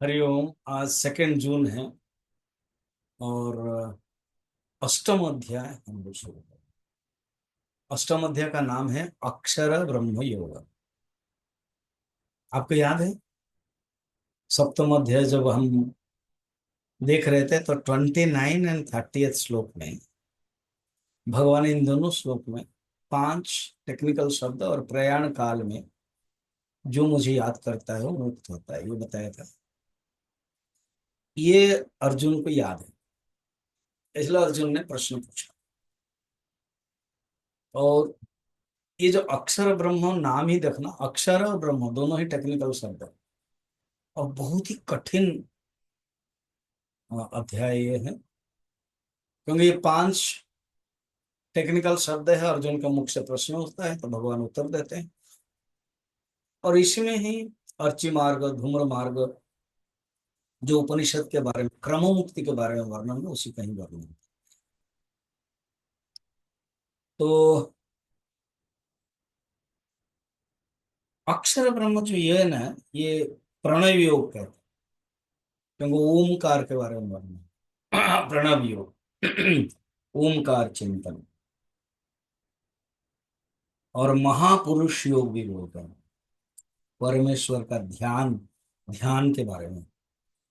हरिओम। आज 2 जून है और अष्टम अध्याय हम लोग शुरू करें। अष्टम अध्याय का नाम है अक्षर ब्रह्म योग। आपको याद है सप्तम अध्याय जब हम देख रहे थे तो 29 और 30 श्लोक में भगवान इन दोनों श्लोक में 5 टेक्निकल शब्द और प्रयाण काल में जो मुझे याद करता है वो मुक्त होता है, ये बताया था। ये अर्जुन को याद है, इसलिए अर्जुन ने प्रश्न पूछा। और ये जो अक्षर ब्रह्म नाम ही देखना, अक्षर और ब्रह्म दोनों ही टेक्निकल शब्द है और बहुत ही कठिन अध्याय ये है, क्योंकि ये 5 टेक्निकल शब्द है। अर्जुन का मुख से प्रश्न होता है तो भगवान उत्तर देते हैं और इसमें ही अर्ची मार्ग, धूम्र मार्ग, जो उपनिषद के बारे में, क्रम मुक्ति के बारे में वर्णन है, उसी का ही वर्णन है। तो अक्षर ब्रह्म जो ये है ना, ये प्रणव योग कहते हैं, क्योंकि ओमकार के बारे में वर्णन है। प्रणव योग ओमकार चिंतन और महापुरुष योग भी बोलते हैं, परमेश्वर का ध्यान, ध्यान के बारे में।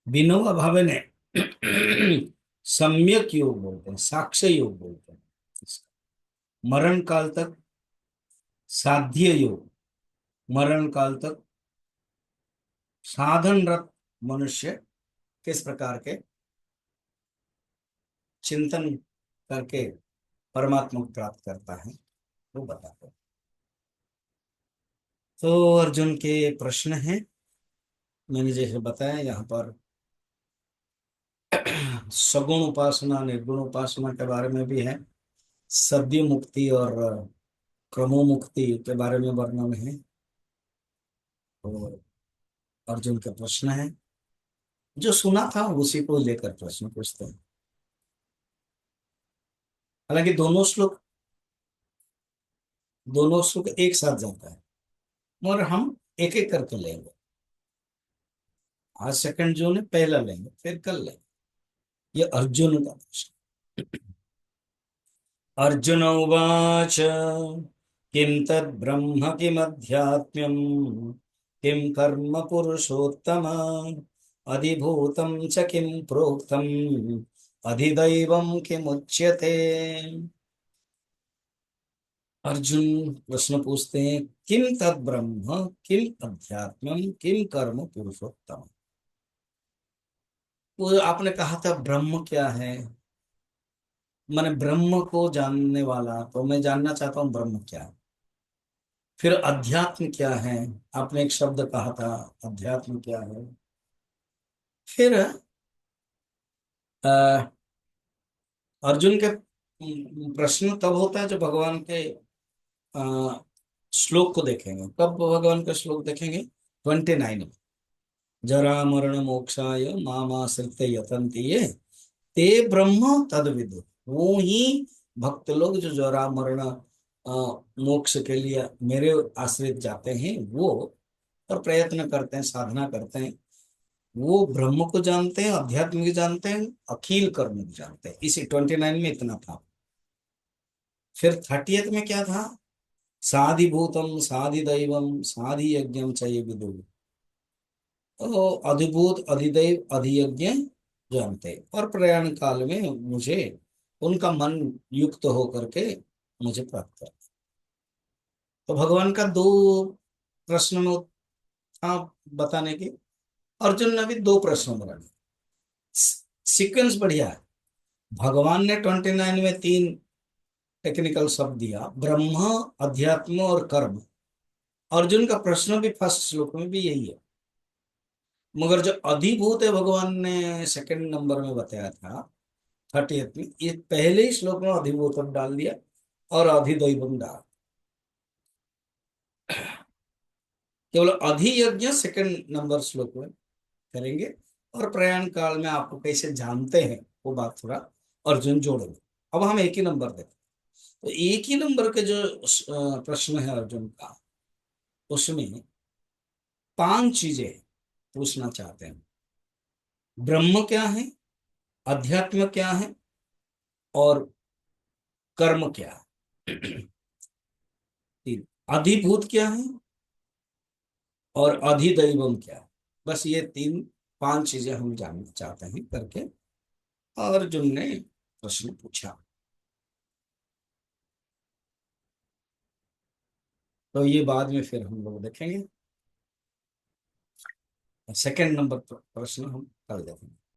विनोबा भावे ने सम्यक योग बोलते हैं, साक्ष्य योग बोलते हैं इसका। मरण काल तक साध्य योग, मरण काल तक साधनरत मनुष्य किस प्रकार के चिंतन करके परमात्मा को प्राप्त करता है वो बताते हैं। तो अर्जुन के प्रश्न हैं, मैंने जैसे बताया यहाँ पर सगुण उपासना, निर्गुण उपासना के बारे में भी है, सद्य मुक्ति और क्रमो मुक्ति के बारे में वर्णन है। तो अर्जुन के प्रश्न है, जो सुना था उसी को लेकर प्रश्न पूछते हैं। हालांकि दोनों श्लोक एक साथ जाता है, मगर हम एक एक करके लेंगे। आज 2 जून है, पहला लेंगे फिर कल लेंगे। ये अर्जुन का प्रश्न। अर्जुन उवाच किं तद् ब्रह्म किमध्यात्म्यम् किं कर्म पुरुषोत्तम अधिभूतं च किं प्रोक्तम् अधिदैवं किमुच्यते। अर्जुन प्रश्न पूछते हैं, किम तद् ब्रह्म किम अध्यात्मम किम कर्म पुरुषोत्तम। वो आपने कहा था ब्रह्म क्या है, मैंने ब्रह्म को जानने वाला, तो मैं जानना चाहता हूँ ब्रह्म क्या है। फिर अध्यात्म क्या है, आपने एक शब्द कहा था, अध्यात्म क्या है। फिर अ, अर्जुन के प्रश्न तब होता है जब भगवान के अ, श्लोक को देखेंगे। कब भगवान का श्लोक देखेंगे? 29 में, जरा मरण मोक्षाय मामाश्रित्य यतन्ति ये ते ब्रह्म तद विदु। वो ही भक्त लोग जो जरा मरण मोक्ष के लिए मेरे आश्रित जाते हैं, वो और प्रयत्न करते हैं, साधना करते हैं, वो ब्रह्म को जानते हैं, अध्यात्म को जानते हैं, अखिल कर्म को जानते हैं। इसी 29 में इतना था। फिर 30th में क्या था? साधिभूतम साधिदैवम साधि यज्ञम चाहिए विदु। तो अधिभूत अधिदैव अधियज्ञ जानते हैं और प्रयाण काल में मुझे उनका मन युक्त होकर के मुझे प्राप्त कर। तो भगवान का दो प्रश्न में था बताने के। अर्जुन ने भी 2 प्रश्न बनाए। सीक्वेंस बढ़िया है। भगवान ने 29 में 3 टेक्निकल शब्द दिया, ब्रह्म, अध्यात्म और कर्म। अर्जुन का प्रश्न भी फर्स्ट श्लोक में भी यही है, मगर जो अधिभूत है भगवान ने सेकंड नंबर में बताया था 30th में। ये पहले ही श्लोक में अधिभूतम डाल दिया और अधिदैवम डाल, केवल अधियज्ञ सेकंड नंबर श्लोक में करेंगे। और प्रयाण काल में आपको कैसे जानते हैं वो बात थोड़ा अर्जुन जोड़ेंगे। अब हम एक ही नंबर देखते हैं। तो एक ही नंबर के जो प्रश्न है अर्जुन का, उसमें 5 चीजें पूछना चाहते हैं। ब्रह्म क्या है, अध्यात्म क्या है, और कर्म क्या है। तीन। अधिभूत क्या है और अधिदैवम क्या है। बस ये तीन पांच चीजें हम जानना चाहते हैं करके अर्जुन ने प्रश्न पूछा। तो ये बाद में फिर हम लोग देखेंगे। सेकंड नंबर प्रश्न हम कल देखेंगे।